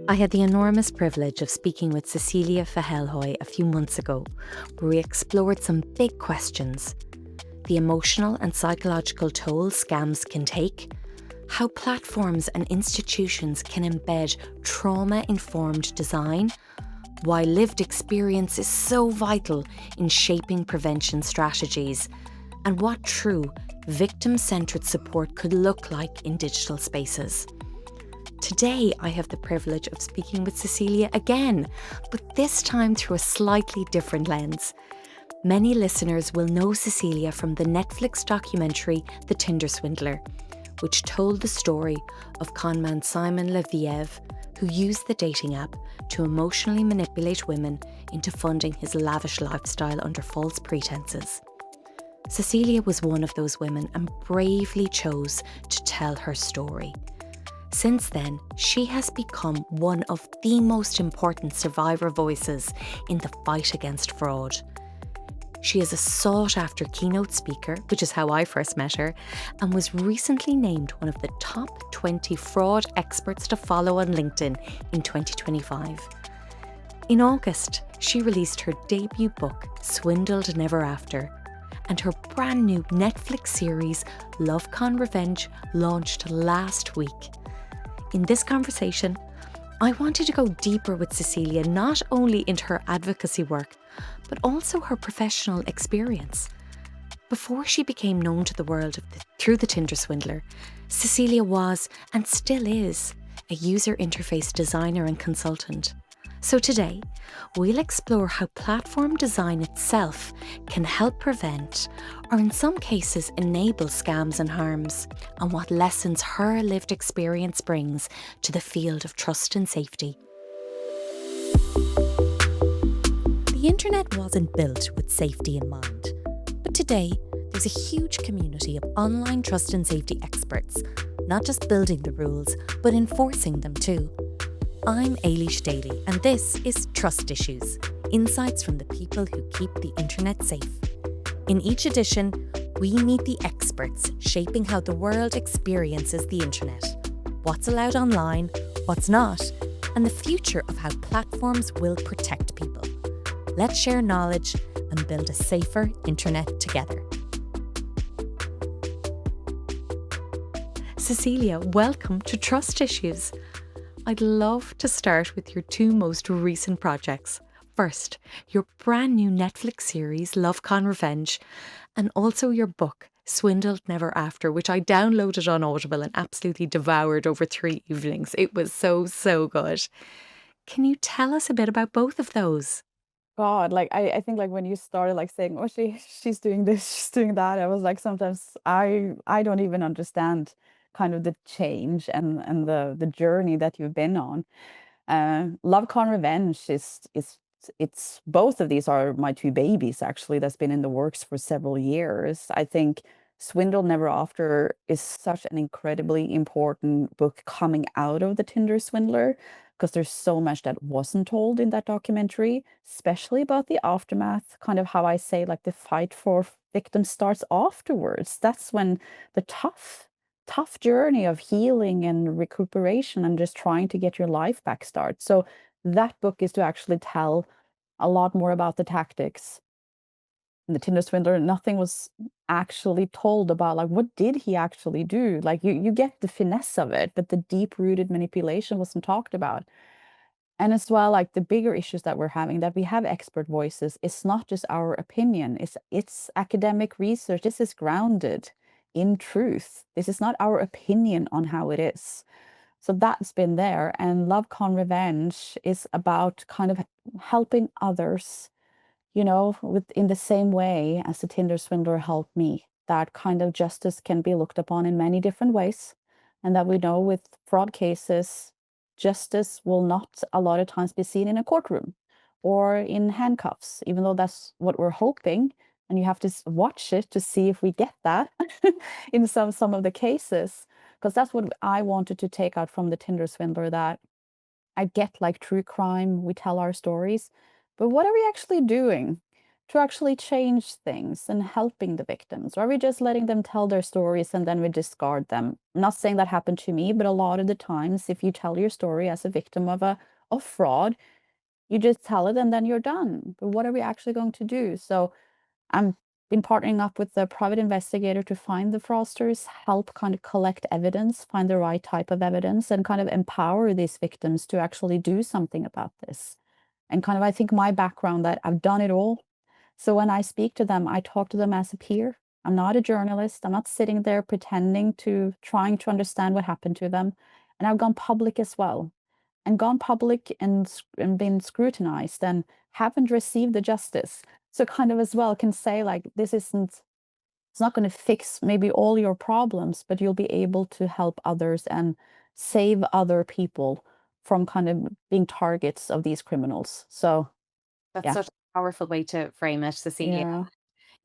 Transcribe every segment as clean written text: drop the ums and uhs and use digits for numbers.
I had the enormous privilege of speaking with Cecilie Fjellhøy a few months ago, where we explored some big questions: the emotional and psychological toll scams can take, how platforms and institutions can embed trauma-informed design, why lived experience is so vital in shaping prevention strategies, and what true victim-centred support could look like in digital spaces. Today, I have the privilege of speaking with Cecilie again, but this time through a slightly different lens. Many listeners will know Cecilie from the Netflix documentary The Tinder Swindler, which told the story of conman Simon Leviev, who used the dating app to emotionally manipulate women into funding his lavish lifestyle under false pretenses. Cecilie was one of those women and bravely chose to tell her story. Since then, she has become one of the most important survivor voices in the fight against fraud. She is a sought-after keynote speaker, which is how I first met her, and was recently named one of the top 20 fraud experts to follow on LinkedIn in 2025. In August, she released her debut book, Swindled Never After, and her brand new Netflix series, Love Con Revenge, launched last week. In this conversation, I wanted to go deeper with Cecilie, not only into her advocacy work, but also her professional experience. Before she became known to the world through the Tinder Swindler, Cecilie was, and still is, a user interface designer and consultant. So today, we'll explore how platform design itself can help prevent, or in some cases enable, scams and harms, and what lessons her lived experience brings to the field of trust and safety. The internet wasn't built with safety in mind, but today there's a huge community of online trust and safety experts, not just building the rules, but enforcing them too. I'm Ailish Daly, and this is Trust Issues, insights from the people who keep the internet safe. In each edition, we meet the experts shaping how the world experiences the internet, what's allowed online, what's not, and the future of how platforms will protect people. Let's share knowledge and build a safer internet together. Cecilie, welcome to Trust Issues. I'd love to start with your two most recent projects. First, your brand new Netflix series, Love Con Revenge, and also your book, Swindled Never After, which I downloaded on Audible and absolutely devoured over 3 evenings. It was so good. Can you tell us a bit about both of those? God, like I think like when you started like saying, "Oh, she's doing this, she's doing that," I was like, sometimes I don't even understand kind of the change and the journey that you've been on. Love Con Revenge is it's both of these are my two babies actually that's been in the works for several years. I think Swindle Never After is such an incredibly important book coming out of the Tinder Swindler because there's so much that wasn't told in that documentary, especially about the aftermath, kind of how I say like the fight for victims starts afterwards. That's when the tough journey of healing and recuperation and just trying to get your life back starts. So that book is to actually tell a lot more about the tactics. In the Tinder Swindler, nothing was actually told about like what did he actually do? Like you get the finesse of it, but the deep-rooted manipulation wasn't talked about. And as well, like the bigger issues that we're having, that we have expert voices, it's not just our opinion, it's academic research. This is grounded in truth. This is not our opinion on how it is. So that's been there. And Love Con Revenge is about kind of helping others, with in the same way as the Tinder Swindler helped me. That kind of justice can be looked upon in many different ways. And that we know with fraud cases, justice will not a lot of times be seen in a courtroom or in handcuffs, even though that's what we're hoping. And you have to watch it to see if we get that in some of the cases. Because that's what I wanted to take out from the Tinder Swindler, that I get like true crime, we tell our stories, but what are we actually doing? to actually change things and helping the victims? Or are we just letting them tell their stories and then we discard them? I'm not saying that happened to me, but a lot of the times, if you tell your story as a victim of fraud, you just tell it and then you're done. But what are we actually going to do? So I'm been partnering up with the private investigator to find the fraudsters, help kind of collect evidence, find the right type of evidence, and kind of empower these victims to actually do something about this. And kind of, I think my background that I've done it all. So when I speak to them, I talk to them as a peer. I'm not a journalist. I'm not sitting there pretending to trying to understand what happened to them. And I've gone public as well and gone public and been scrutinized and haven't received the justice. So kind of as well can say like this isn't it's not going to fix maybe all your problems, but you'll be able to help others and save other people from kind of being targets of these criminals. So That's yeah. such a powerful way to frame it, Cecilia. Yeah.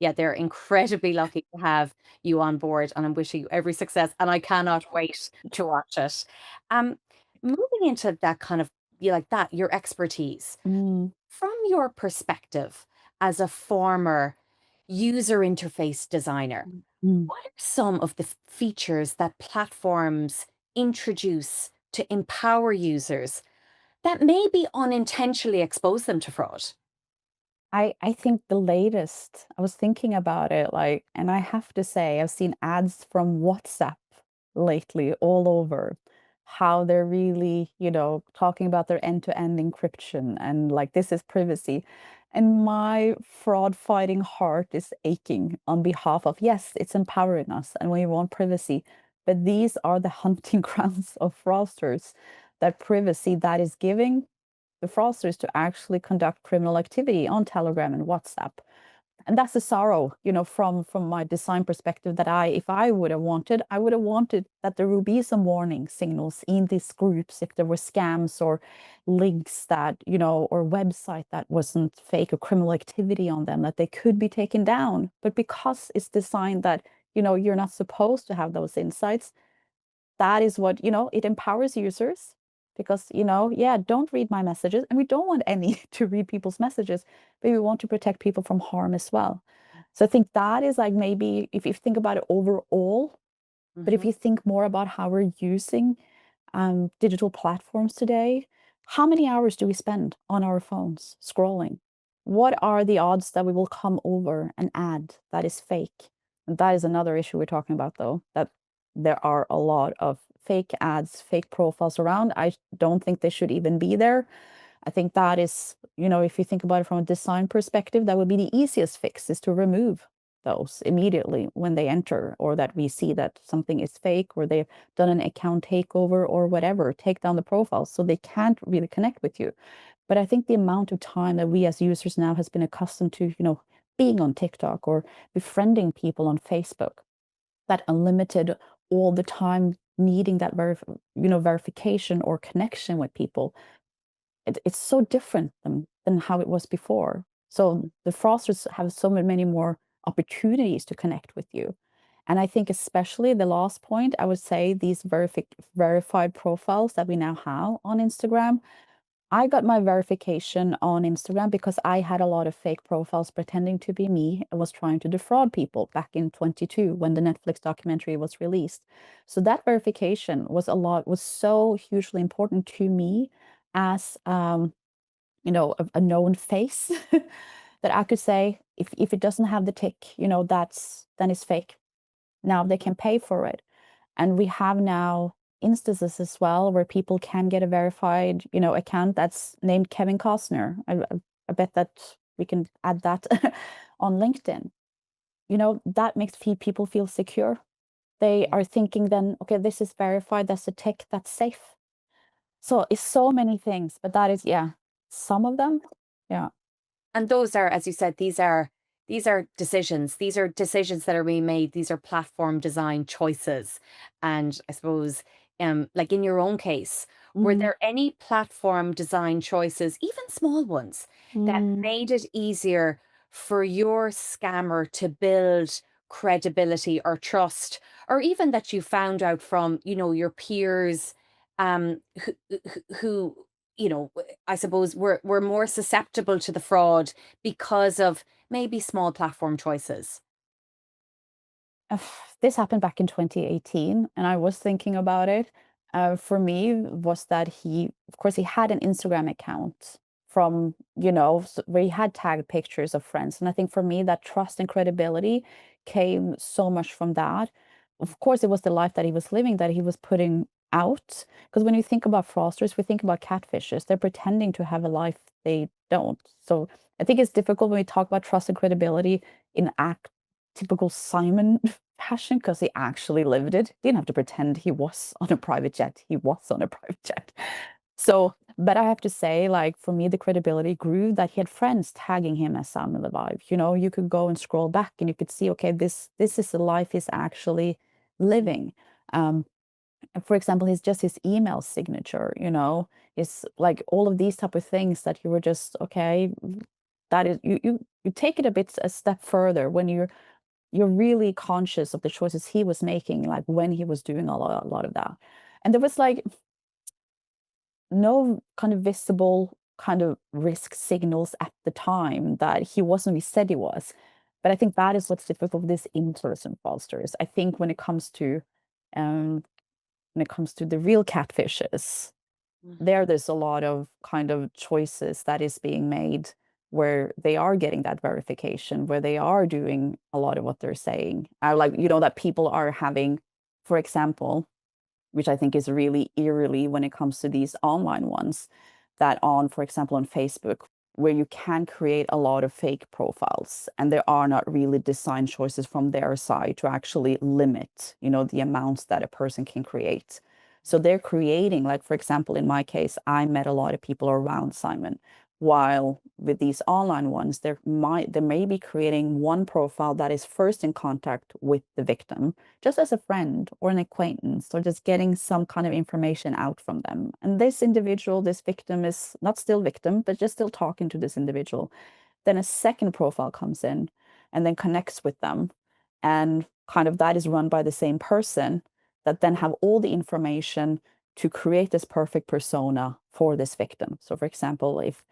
Yeah, they're incredibly lucky to have you on board, and I'm wishing you every success, and I cannot wait to watch it. Um, Moving into that kind of you like that, your expertise. Mm, From your perspective as a former user interface designer, mm. what are some of the features that platforms introduce to empower users that maybe unintentionally expose them to fraud? I think the latest, I was thinking about it, like, and I have to say, I've seen ads from WhatsApp lately all over how they're really, talking about their end-to-end encryption and like this is privacy. And my fraud fighting heart is aching on behalf of, yes, it's empowering us and we want privacy, but these are the hunting grounds of fraudsters. That privacy that is giving the fraudsters to actually conduct criminal activity on Telegram and WhatsApp. And that's the sorrow, from my design perspective that if I would have wanted, I would have wanted that there would be some warning signals in these groups if there were scams or links that, or website that wasn't fake or criminal activity on them, that they could be taken down. But because it's designed that, you're not supposed to have those insights, that is what, it empowers users because, yeah, don't read my messages. And we don't want any to read people's messages, but we want to protect people from harm as well. So I think that is like maybe if you think about it overall, but if Mhm. you think more about how we're using digital platforms today, how many hours do we spend on our phones scrolling? What are the odds that we will come over an ad that is fake? And that is another issue we're talking about, though, that there are a lot of fake ads, fake profiles around. I don't think they should even be there. I think that is, if you think about it from a design perspective, that would be the easiest fix is to remove those immediately when they enter, or that we see that something is fake, or they've done an account takeover or whatever, take down the profile so they can't really connect with you. But I think the amount of time that we as users now has been accustomed to, being on TikTok or befriending people on Facebook, that unlimited all the time needing that verification or connection with people, it's so different than how it was before. So the fraudsters have so many more opportunities to connect with you. And I think especially the last point, I would say these verified profiles that we now have on Instagram. I got my verification on Instagram because I had a lot of fake profiles pretending to be me and was trying to defraud people back in 22 when the Netflix documentary was released. So that verification was so hugely important to me as a known face that I could say if it doesn't have the tick, then it's fake. Now they can pay for it. And we have now instances as well where people can get a verified, account that's named Kevin Costner. I bet that we can add that on LinkedIn. That makes people feel secure. They Yeah. are thinking then, okay, this is verified, that's a tick, that's safe. So it's so many things, but that is, yeah, some of them. Yeah. And those are, as you said, these are decisions. These are decisions that are being made. These are platform design choices. And I suppose, like in your own case, were Mm, there any platform design choices, even small ones, that mm, made it easier for your scammer to build credibility or trust, or even that you found out from, your peers, who I suppose we're more susceptible to the fraud because of maybe small platform choices. Uh, This happened back in 2018, and I was thinking about it. For me, was that of course, he had an Instagram account from, where he had tagged pictures of friends. And I think for me, that trust and credibility came so much from that. Of course, it was the life that he was living that he was putting out. Because when you think about fraudsters, we think about catfishes. They're pretending to have a life they don't. So I think it's difficult when we talk about trust and credibility in act typical Simon passion because he actually lived it. Didn't have to pretend he was on a private jet. He was on a private jet. So, but I have to say, like for me, the credibility grew that he had friends tagging him as Simon Alive. You could go and scroll back and you could see, okay, this is the life he's actually living. Um, and for example, his email signature, is like all of these type of things that you were just okay. That is you take it a step further when you're really conscious of the choices he was making, like when he was doing a lot of that. And there was like no kind of visible kind of risk signals at the time that he wasn't he said he was. But I think that is what's difficult with this in-person fraudsters. I think um when it comes to the real catfishes, Mhm. there's a lot of kind of choices that is being made where they are getting that verification, where they are doing a lot of what they're saying. Like, that people are having, for example, which I think is really eerily when it comes to these online ones, that for example, on Facebook, where you can create a lot of fake profiles and there are not really design choices from their side to actually limit, the amounts that a person can create. So they're creating, like, for example, in my case, I met a lot of people around Simon. While with these online ones, they may be creating one profile that is first in contact with the victim just as a friend or an acquaintance, or just getting some kind of information out from them. And this individual, this victim, is not still victim, but just still talking to this individual. Then a second profile comes in and then connects with them. And kind of that is run by the same person that then have all the information to create this perfect persona for this victim. So, for example, if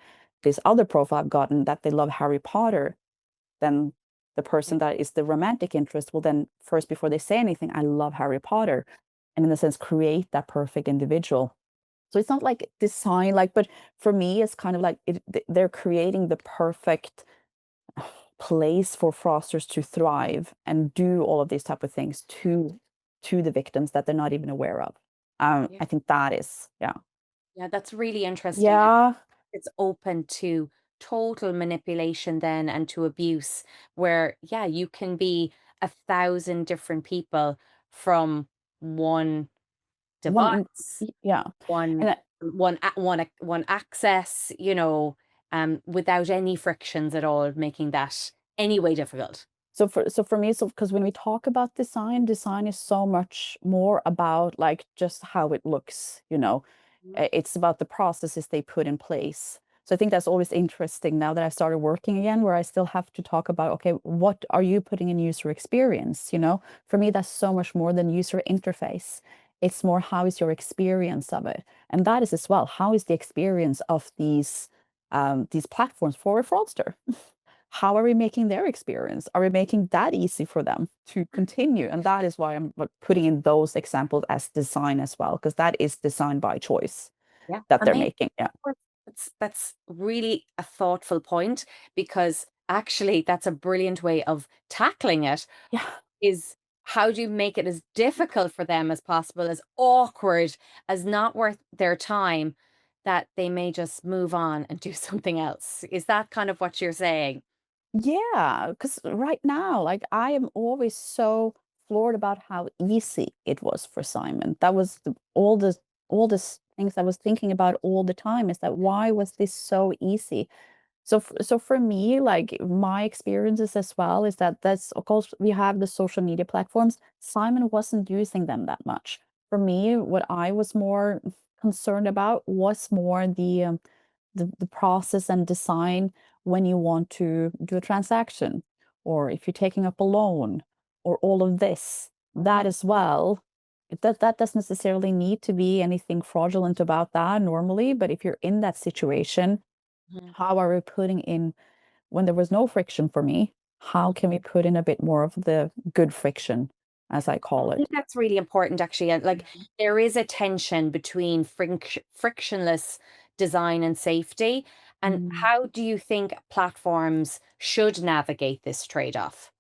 this other profile I've gotten that they love Harry Potter, then the Yeah. person that is the romantic interest will then first before they say anything, I love Harry Potter, and in a sense create that perfect individual. So it's not like design, like, but for me it's kind of like they're creating the perfect place for fraudsters to thrive and do all of these type of things to the victims that they're not even aware of. Yeah. I think that is, yeah. Yeah, that's really interesting. Yeah. It's open to total manipulation then and to abuse where, yeah, you can be 1,000 different people from one device, Yeah. one And one access, without any frictions at all, making that any way difficult. so for me, so because when we talk about design is so much more about like just how it looks. Mhm. It's about the processes they put in place. So I think that's always interesting now that I started working again, where I still have to talk about, okay, what are you putting in user experience? For me, that's so much more than user interface. It's more how is your experience of it, and that is as well. How is the experience of these platforms for a fraudster? How are we making their experience? Are we making that easy for them to continue? And that is why I'm like, putting in those examples as design as well, because that is design by choice Yeah, that they're amazing. making. Yeah. That's really a thoughtful point because actually that's a brilliant way of tackling it. Yeah. Is how do you make it as difficult for them as possible, as awkward, as not worth their time, that they may just move on and do something else? Is that kind of what you're saying? Yeah. Because right now, like I am always so floored about how easy it was for Simon. That was all the things I was thinking about all the time is that why was this so easy? So for me, like my experiences as well is that that's of course we have the social media platforms. Simon wasn't using them that much. For me, what I was more concerned about was more the process and design when you want to do a transaction, or if you're taking up a loan, or all of this. Mhm. That as well That doesn't necessarily need to be anything fraudulent about that normally, but if you're in that situation, Mhm. how are we putting in when there was no friction for me, how can we put in a bit more of the good friction, as I I call think it? that's really important actually. And like Mhm. there is a tension between frictionless design and safety. And Mm. how do you think platforms should navigate this trade-off?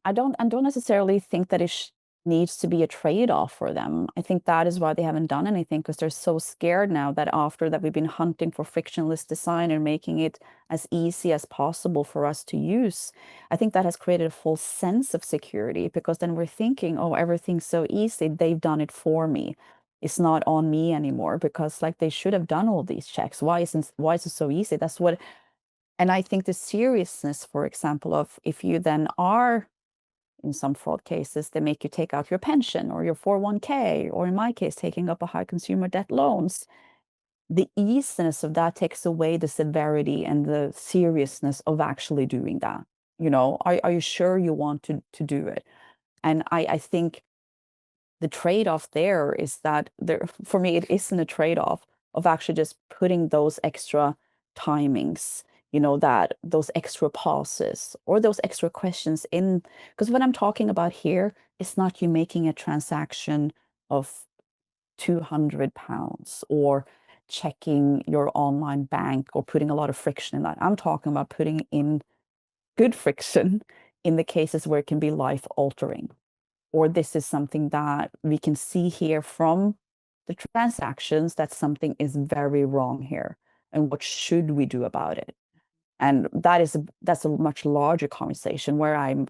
I don't necessarily think that needs to be a trade-off for them. I think that is why they haven't done anything because they're so scared now that after that we've been hunting for frictionless design and making it as easy as possible for us to use. I think that has created a false sense of security because then we're thinking, oh, everything's so easy. They've done it for me. It's not on me anymore because like they should have done all these checks. Why is it so easy? That's what, and I think the seriousness, for example, of if you then are in some fraud cases, they make you take out your pension or your 401k, or in my case, taking up a high consumer debt loans. The easiness of that takes away the severity and the seriousness of actually doing that. Are you sure you want to do it? And I think the trade-off there is that there for me it isn't a trade-off of actually just putting those extra timings, that those extra pauses or those extra questions in, because what I'm talking about here is not you making a transaction of £200 or checking your online bank or putting a lot of friction in that. I'm talking about putting in good friction in the cases where it can be life altering, or this is something that we can see here from the transactions that something is very wrong here, and what should we do about it? And that's a much larger conversation where I'm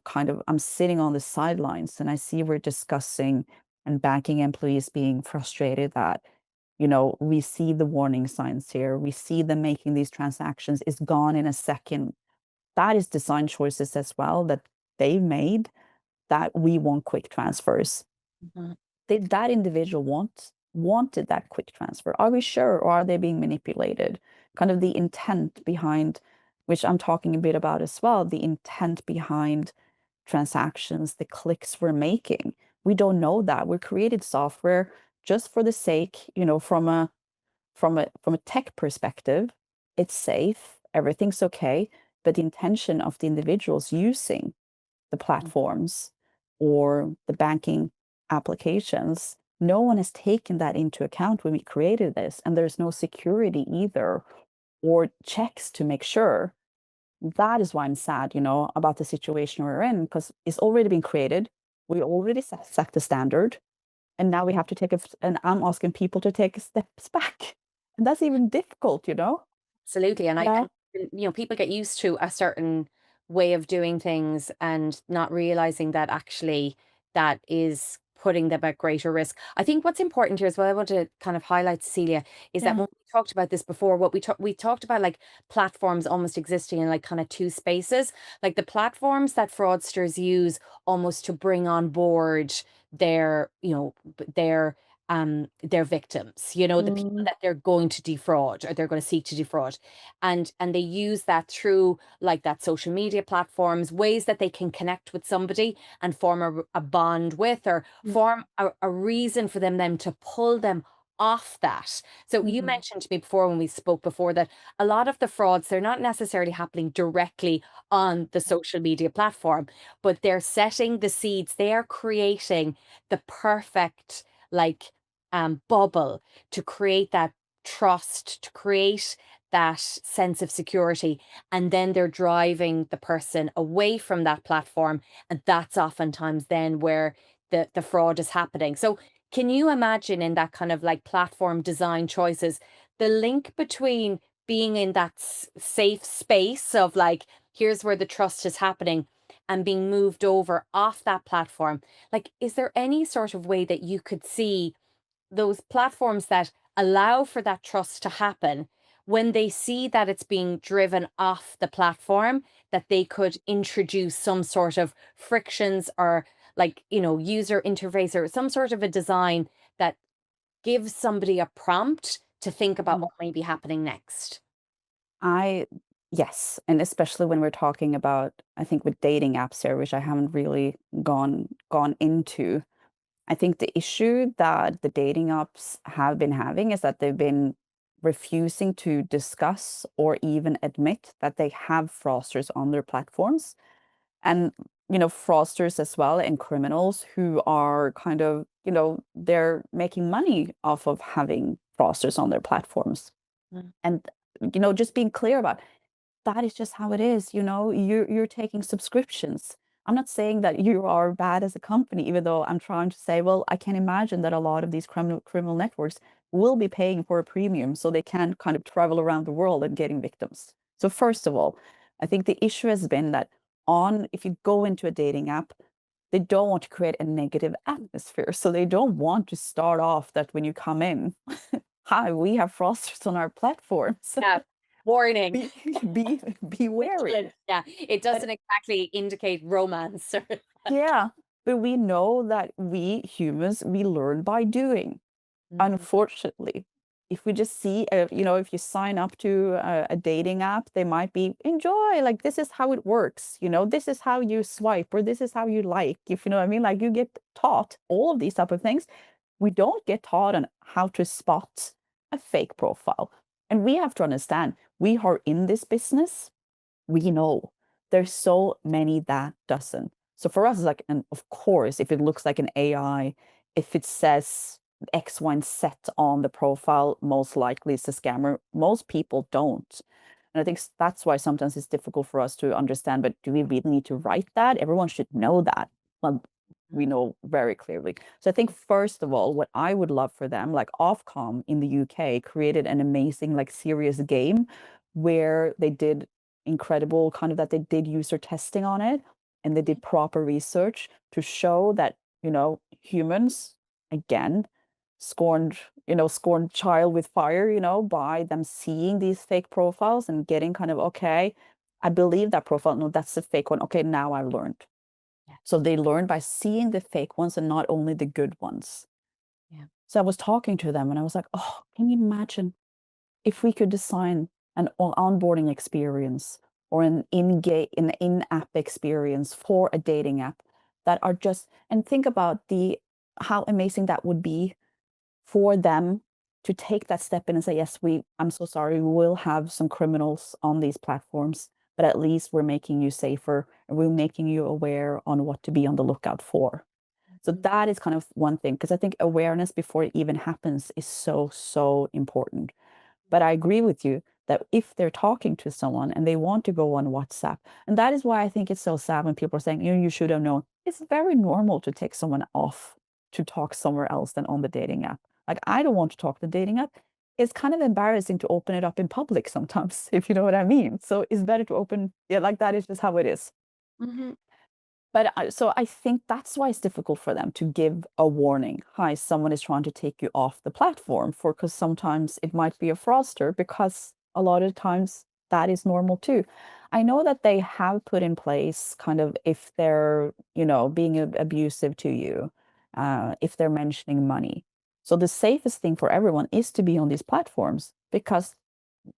sitting on the sidelines and I see we're discussing and banking employees being frustrated that we see the warning signs here, we see them making these transactions is gone in a second. That is design choices as well that they've made, that we want quick transfers. Mhm. Did that individual wanted that quick transfer? Are we sure, or are they being manipulated? Kind of the intent behind, which I'm talking a bit about as well, the intent behind transactions, the clicks we're making. We don't know that. We created software just for the sake, from a tech perspective, it's safe, everything's okay, but the intention of the individuals using the platforms or the banking applications, no one has taken that into account when we created this. And there's no security either or checks to make sure. That is why I'm sad, about the situation we're in, because it's already been created. We already set the standard. And now we have to and I'm asking people to take steps back. And that's even difficult. Absolutely. And Yeah. people get used to a certain way of doing things and not realizing that actually that is putting them at greater risk. I think what's important here as well, I want to kind of highlight, Cecilia, is that Yeah. when we talked about this before, what we talked about like platforms almost existing in like kind of two spaces, like the platforms that fraudsters use almost to bring on board their, their victims, the people Mm. that they're going to defraud or they're going to seek to defraud, and they use that through like that social media platforms, ways that they can connect with somebody and form a bond with, or Mm. form a reason for them to pull them off that. So you Mm. mentioned to me before when we spoke before that a lot of the frauds, they're not necessarily happening directly on the social media platform, but they're setting the seeds, they are creating the perfect like bubble to create that trust, to create that sense of security. And then they're driving the person away from that platform. And that's oftentimes then where the fraud is happening. So can you imagine in that kind of like platform design choices, the link between being in that safe space of like, here's where the trust is happening and being moved over off that platform? Like, is there any sort of way that you could see those platforms that allow for that trust to happen, when they see that it's being driven off the platform, that they could introduce some sort of frictions or like, user interface or some sort of a design that gives somebody a prompt to think about Mm. what may be happening next? I Yes, and especially when we're talking about, I think with dating apps here, which I haven't really gone into. I think the issue that the dating apps have been having is that they've been refusing to discuss or even admit that they have fraudsters on their platforms. And, fraudsters as well and criminals who are kind of, they're making money off of having fraudsters on their platforms. Mm. And, just being clear about that is just how it is. You're taking subscriptions. I'm not saying that you are bad as a company, even though I'm trying to say, well, I can imagine that a lot of these criminal networks will be paying for a premium so they can kind of travel around the world and getting victims. So first of all, I think the issue has been that if you go into a dating app, they don't want to create a negative atmosphere. So they don't want to start off that when you come in, hi, we have fraudsters on our platforms. Yeah. Warning. be be be wary. Vigilant. Yeah. It But doesn't exactly indicate romance. yeah, but we know that we humans, we learn by doing. Mhm. Unfortunately, if we just see, if you sign up to a dating app, they might be enjoy, like this is how it works, this is how you swipe, or this is how you like, if you know what I mean, like you get taught all of these type of things. We don't get taught on how to spot a fake profile. And we have to understand, we are in this business, we know there's so many that doesn't. So for us, it's like, and of course, if it looks like an AI, if it says X, Y, and Z on the profile, most likely it's a scammer. Most people don't. And I think that's why sometimes it's difficult for us to understand, but do we really need to write that? Everyone should know that. Well, we know very clearly. So I think first of all, what I would love for them, like Ofcom in the UK created an amazing, like serious game where they did incredible kind of that they did user testing on it and they did proper research to show that, humans, again, scorned child with fire, by them seeing these fake profiles and getting kind of, okay, I believe that profile. No, that's a fake one. Okay, now I've learned. Yeah. So they learn by seeing the fake ones and not only the good ones. Yeah. So I was talking to them and I was like, oh, can you imagine if we could design an onboarding experience or an in-app experience for a dating app that are just, and think about the how amazing that would be for them to take that step in and say, yes, I'm so sorry, we will have some criminals on these platforms, but at least we're making you safer and we're making you aware on what to be on the lookout for. So Mhm. that is kind of one thing, because I think awareness before it even happens is so, so important. But I agree with you that if they're talking to someone and they want to go on WhatsApp, and that is why I think it's so sad when people are saying, you should have known. It's very normal to take someone off to talk somewhere else than on the dating app. Like, I don't want to talk the dating app. It's kind of embarrassing to open it up in public sometimes, if you know what I mean. So it's better to open, yeah, like that is just how it is. Mhm. But so I think that's why it's difficult for them to give a warning. Hi, someone is trying to take you off the platform for, because sometimes it might be a fraudster, because a lot of times that is normal too. I know that they have put in place kind of if they're, being abusive to you, if they're mentioning money. So the safest thing for everyone is to be on these platforms because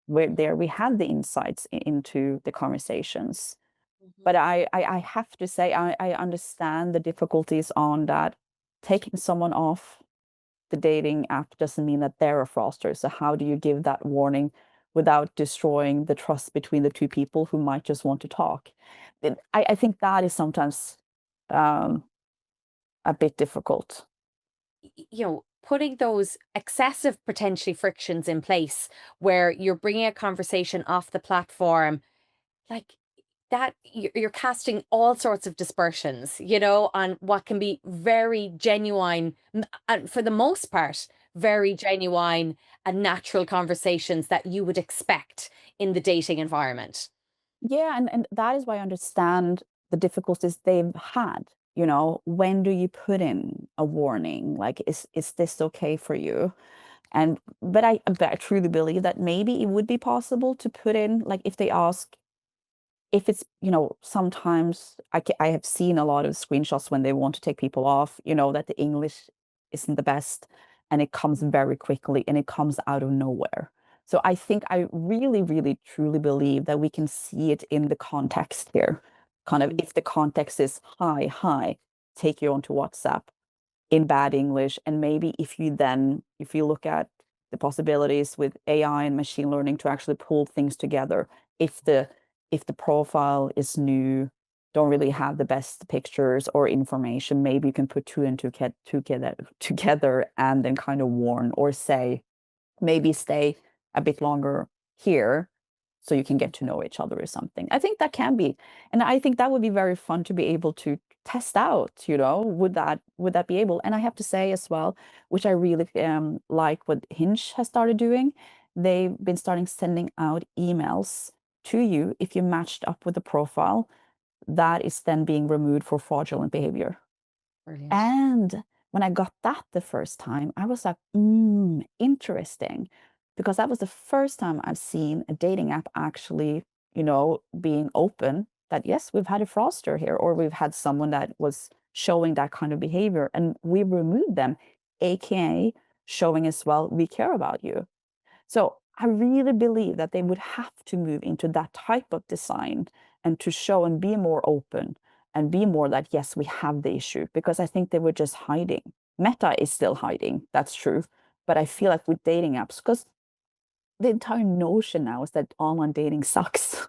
we have the insights into the conversations. Mhm. But I have to say, I understand the difficulties on that. Taking someone off the dating app doesn't mean that they're a fraudster. So how do you give that warning without destroying the trust between the two people who might just want to talk? I think that is sometimes um, a bit difficult. Putting those excessive potentially frictions in place where you're bringing a conversation off the platform, like that, you're casting all sorts of dispersions, on what can be very genuine, and for the most part, very genuine and natural conversations that you would expect in the dating environment. Yeah, and that is why I understand the difficulties they've had. When do you put in a warning? Like, is this okay for you? But I truly believe that maybe it would be possible to put in, like, if they ask, if it's, sometimes I have seen a lot of screenshots when they want to take people off, that the English isn't the best and it comes very quickly and it comes out of nowhere. So I think I really, really, truly believe that we can see it in the context here. Kind of Mhm. if the context is hi, take you onto WhatsApp. in bad English. And maybe if you look at the possibilities with AI and machine learning to actually pull things together, if the profile is new, don't really have the best pictures or information, maybe you can put two and two together and then kind of warn or say, maybe stay a bit longer here so you can get to know each other or something. I think that can be, and I think that would be very fun to be able to test out, would that be able? And I have to say as well, which I really like what Hinge has started doing, they've been starting sending out emails to you if you matched up with the profile that is then being removed for fraudulent behavior. Brilliant. And when I got that the first time, I was like, interesting, because that was the first time I've seen a dating app actually, being open that, yes, we've had a fraudster here, or we've had someone that was showing that kind of behavior, and we removed them, aka showing as well, we care about you. So I really believe that they would have to move into that type of design and to show and be more open and be more that, yes, we have the issue, because I think they were just hiding. Meta is still hiding, that's true. But I feel like with dating apps, because the entire notion now is that online dating sucks.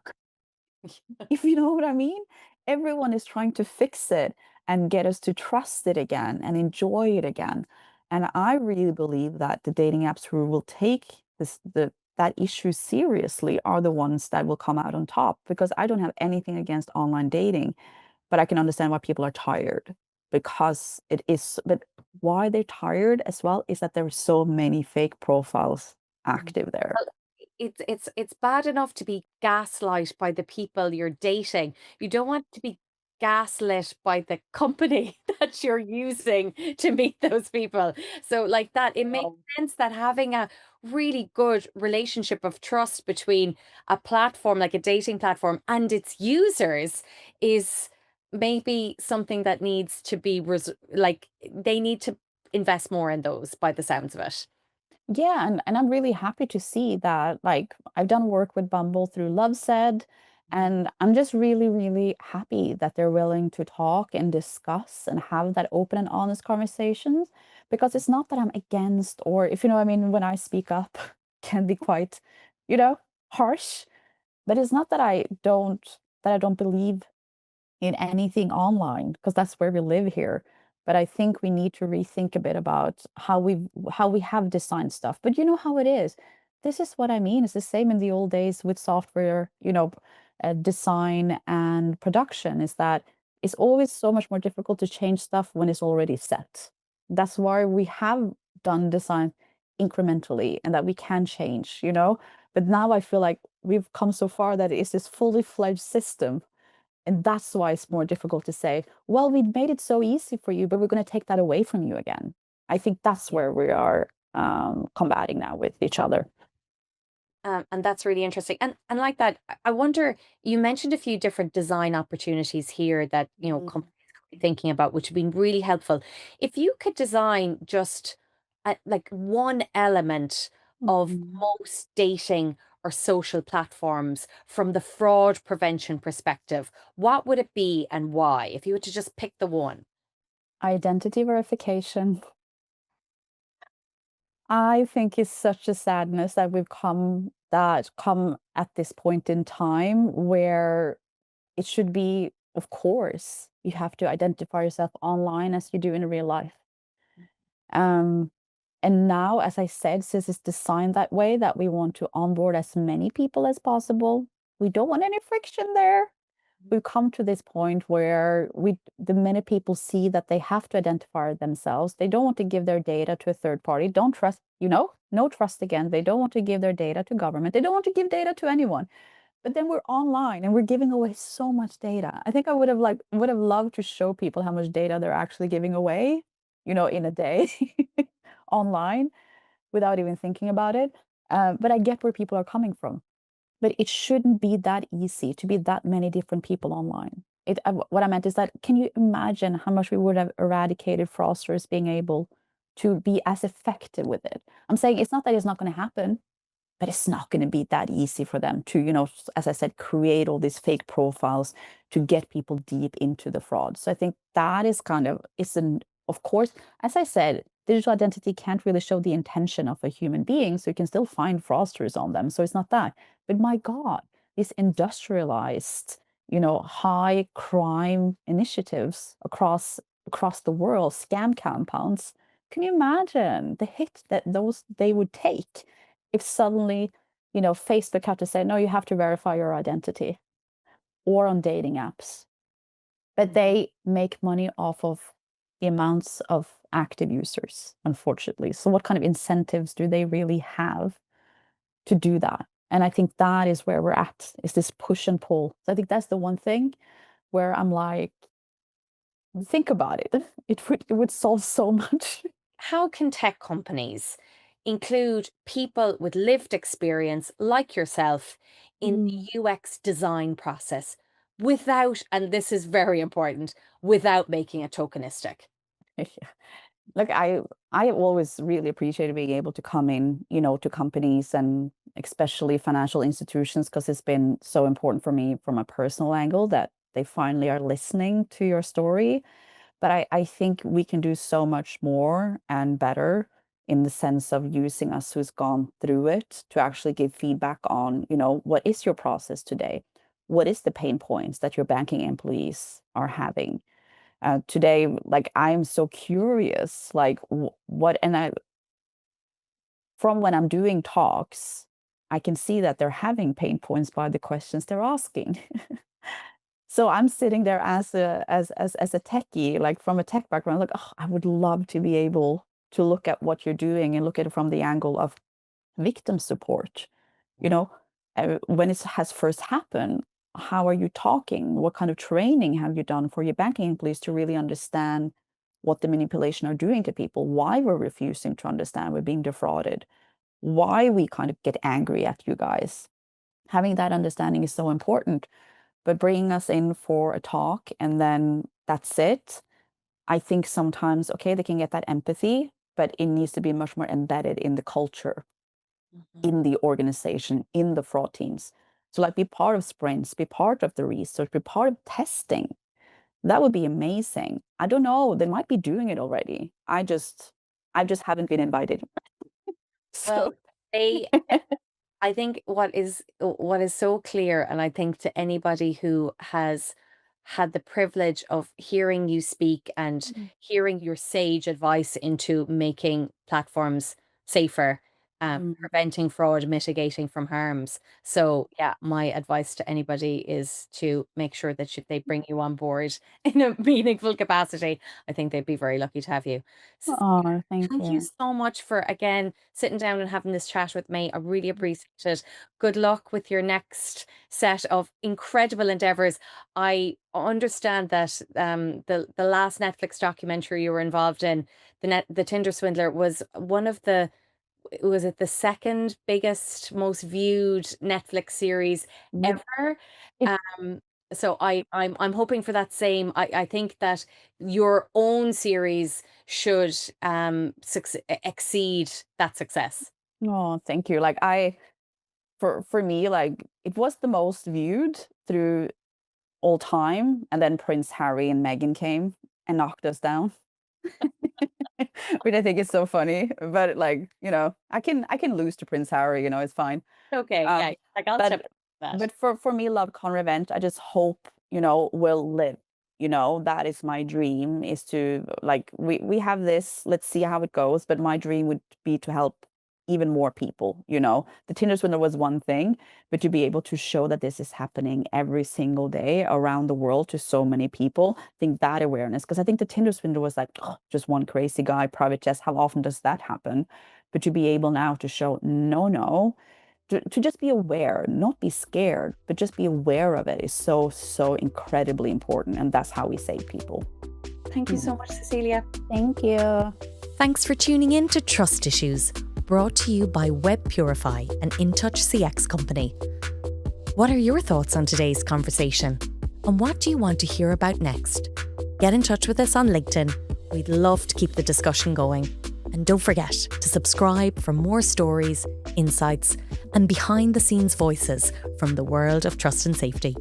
If you know what I mean? Everyone is trying to fix it and get us to trust it again and enjoy it again. And I really believe that the dating apps who will take that issue seriously are the ones that will come out on top. Because I don't have anything against online dating, but I can understand why people are tired, because it is. But why they're tired as well is that there are so many fake profiles active there. Well, it's bad enough to be gaslight by the people you're dating. You don't want to be gaslit by the company that you're using to meet those people. So like that, it makes sense that having a really good relationship of trust between a platform like a dating platform and its users is maybe something that needs to be like they need to invest more in those by the sounds of it. Yeah, and I'm really happy to see that. Like, I've done work with Bumble through Love Said, and I'm just really, really happy that they're willing to talk and discuss and have that open and honest conversations. Because it's not that I'm against, or if you know what I mean, when I speak up can be quite, harsh. But it's not that I don't believe in anything online, because that's where we live here. But I think we need to rethink a bit about how we have designed stuff. But you know how it is. This is what I mean. It's the same in the old days with software, design and production, is that it's always so much more difficult to change stuff when it's already set. That's why we have done design incrementally and that we can change. But now I feel like we've come so far that it's this fully fledged system, and that's why it's more difficult to say, well, we made it so easy for you, but we're going to take that away from you again. I think that's where we are combating now with each other. And that's really interesting. And like that, I wonder, you mentioned a few different design opportunities here that, companies could be thinking about, which have been really helpful. If you could design just like one element of Mhm. most dating or social platforms from the fraud prevention perspective, what would it be and why? If you were to just pick the one. Identity verification. I think it's such a sadness that we've come at this point in time where it should be, of course, you have to identify yourself online as you do in real life. Um, and now, as I said, since it's designed that way, that we want to onboard as many people as possible, we don't want any friction there. We've come to this point where the many people see that they have to identify themselves. They don't want to give their data to a third party. Don't trust, no trust again. They don't want to give their data to government. They don't want to give data to anyone. But then we're online and we're giving away so much data. I think I would have loved to show people how much data they're actually giving away, in a day online without even thinking about it. But I get where people are coming from. But it shouldn't be that easy to be that many different people online. What I meant is that, can you imagine how much we would have eradicated fraudsters being able to be as effective with it? I'm saying it's not that it's not going to happen, but it's not going to be that easy for them to, as I said, create all these fake profiles to get people deep into the fraud. So I think that is it's Of course, as I said, digital identity can't really show the intention of a human being, so you can still find fraudsters on them. So it's not that. But my God, these industrialized, high crime initiatives across the world, scam compounds. Can you imagine the hit that those they would take if suddenly, Facebook had to say, no, you have to verify your identity, or on dating apps? But they make money off of the amounts of active users, unfortunately. So what kind of incentives do they really have to do that? And I think that is where we're at, is this push and pull. So I think that's the one thing where I'm like, think about it. It would solve so much. How can tech companies include people with lived experience like yourself in the Mm. UX design process without, and this is very important, without making it tokenistic? Yeah. Look, I always really appreciated being able to come in, to companies and especially financial institutions, because it's been so important for me from a personal angle that they finally are listening to your story. But I think we can do so much more and better in the sense of using us who's gone through it to actually give feedback on, what is your process today? What is the pain points that your banking employees are having? Today, like, I'm so curious, like, what, and from when I'm doing talks, I can see that they're having pain points by the questions they're asking. So I'm sitting there as a techie, like from a tech background, like, oh, I would love to be able to look at what you're doing and look at it from the angle of victim support. You know, when it has first happened, how are you talking? What kind of training have you done for your banking employees to really understand what the manipulation are doing to people? Why we're refusing to understand we're being defrauded? Why we kind of get angry at you guys? Having that understanding is so important. But bringing us in for a talk and then that's it. I think sometimes, okay, they can get that empathy, but it needs to be much more embedded in the culture, Mhm. in the organization, in the fraud teams. So, like, be part of sprints, be part of the research, be part of testing. That would be amazing. I don't know. They might be doing it already. I just haven't been invited. So Well, they I think what is so clear, and I think to anybody who has had the privilege of hearing you speak and Mm. hearing your sage advice into making platforms safer, Mm. preventing fraud, mitigating from harms. So, yeah, my advice to anybody is to make sure that they bring you on board in a meaningful capacity. I think they'd be very lucky to have you. Oh, thank Thank you you. so much for, again, sitting down and having this chat with me. I really appreciate it. Good luck with your next set of incredible endeavors. I understand that the last Netflix documentary you were involved in, the Tinder Swindler, was one of the was it the second biggest, most viewed Netflix series Yeah, ever? it Um, so I'm hoping for that same. I think that your own series should exceed that success. Oh, thank you. Like, for me, like, it was the most viewed through all time, and then Prince Harry and Meghan came and knocked us down, which I think is so funny. But, like, I can lose to Prince Harry, it's fine. Okay, yeah, Um, like I'll but chip that. but for me, Love Convent, I just hope, will live. That is my dream, is to, like, we have this, let's see how it goes, but my dream would be to help even more people. The Tinder Swindler was one thing, but to be able to show that this is happening every single day around the world to so many people, I think that awareness, because I think the Tinder Swindler was like, oh, just one crazy guy, private jets. How often does that happen? But to be able now to show, no, no, to just be aware, not be scared, but just be aware of it is so, so incredibly important. And that's how we save people. Thank you so much, Cecilia. Thank you. Thanks for tuning in to Trust Issues, brought to you by Web Purify, an InTouch CX company. What are your thoughts on today's conversation? And what do you want to hear about next? Get in touch with us on LinkedIn. We'd love to keep the discussion going. And don't forget to subscribe for more stories, insights, and behind the scenes voices from the world of trust and safety.